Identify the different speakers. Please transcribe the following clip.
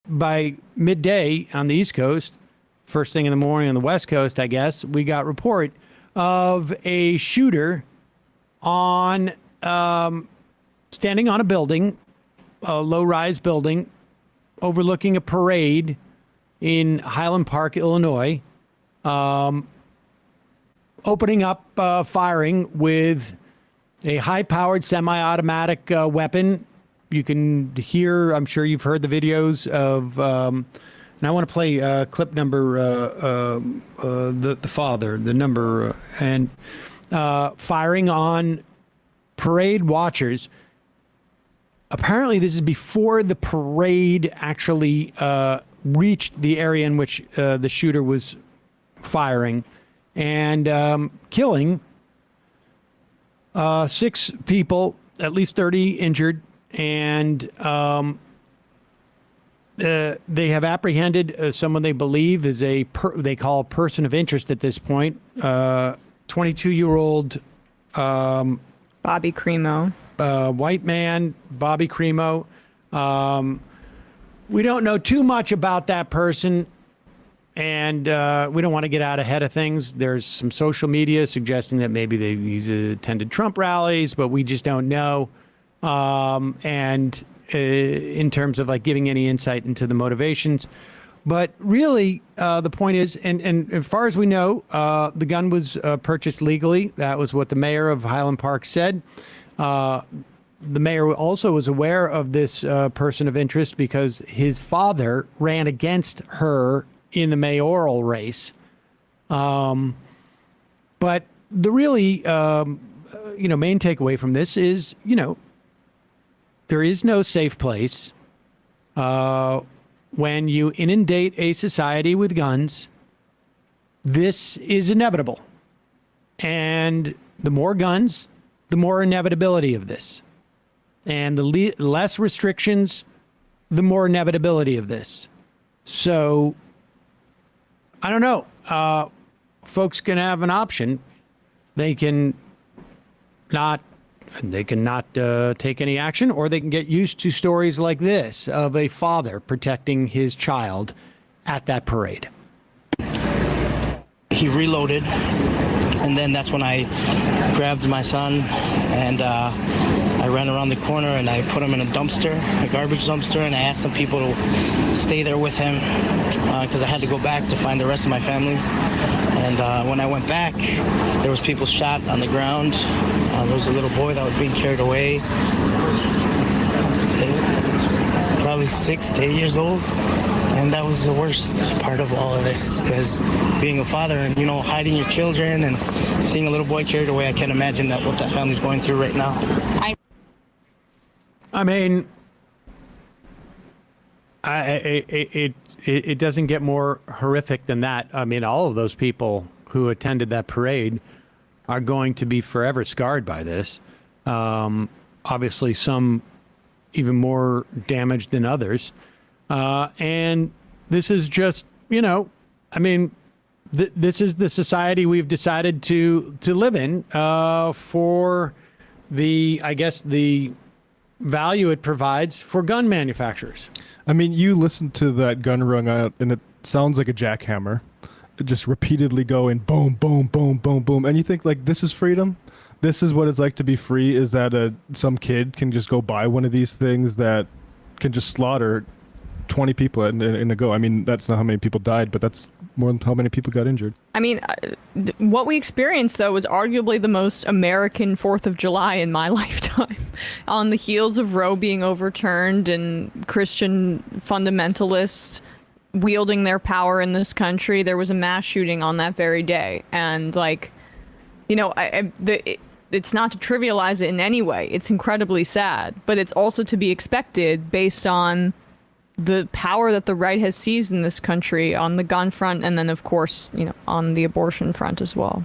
Speaker 1: by midday on the East Coast, first thing in the morning on the West Coast, I guess, we got report of a shooter on standing on a building, a low-rise building, overlooking a parade in Highland Park, Illinois, opening up firing with a high-powered semi-automatic weapon. You can hear, I'm sure you've heard the videos of, and I want to play clip number, the father, the number, and firing on parade watchers. Apparently, this is before the parade actually reached the area in which the shooter was firing, and killing 6 people, at least 30 injured, and they have apprehended someone they believe is they call a person of interest at this point, 22-year-old
Speaker 2: Bobby Cremo.
Speaker 1: White man, Bobby Cremo. We don't know too much about that person, and we don't want to get out ahead of things. There's some social media suggesting that maybe he's attended Trump rallies, but we just don't know. And in terms of like giving any insight into the motivations. But really, the point is, and as far as we know, the gun was purchased legally. That was what the mayor of Highland Park said. The mayor also was aware of this person of interest because his father ran against her in the mayoral race. But the really, main takeaway from this is, there is no safe place when you inundate a society with guns. This is inevitable. And the more guns, the more inevitability of this. And the less restrictions, the more inevitability of this. So, I don't know. Folks can have an option. They can not take any action, or they can get used to stories like this of a father protecting his child at that parade.
Speaker 3: He reloaded, and then that's when I grabbed my son, and I ran around the corner and I put him in a dumpster, a garbage dumpster, and I asked some people to stay there with him because I had to go back to find the rest of my family. And when I went back, there was people shot on the ground. There was a little boy that was being carried away, probably 6 to 8 years old. And that was the worst part of all of this, because being a father and, hiding your children and seeing a little boy carried away, I can't imagine what that family's going through right now.
Speaker 1: I mean, it doesn't get more horrific than that. I mean, all of those people who attended that parade are going to be forever scarred by this. Obviously, some even more damaged than others. And this is just, this is the society we've decided to live in for the value it provides for gun manufacturers.
Speaker 4: I mean, you listen to that gun rung out, and it sounds like a jackhammer, just repeatedly going boom, boom, boom, boom, boom. And you think, like, this is freedom? This is what it's like to be free, is that some kid can just go buy one of these things that can just slaughter 20 people in a go. I mean, that's not how many people died, but that's more than how many people got injured.
Speaker 2: I mean, what we experienced, though, was arguably the most American 4th of July in my lifetime. On the heels of Roe being overturned and Christian fundamentalists wielding their power in this country, there was a mass shooting on that very day. And, it's not to trivialize it in any way. It's incredibly sad, but it's also to be expected based on the power that the right has seized in this country on the gun front, and then, of course, on the abortion front as well.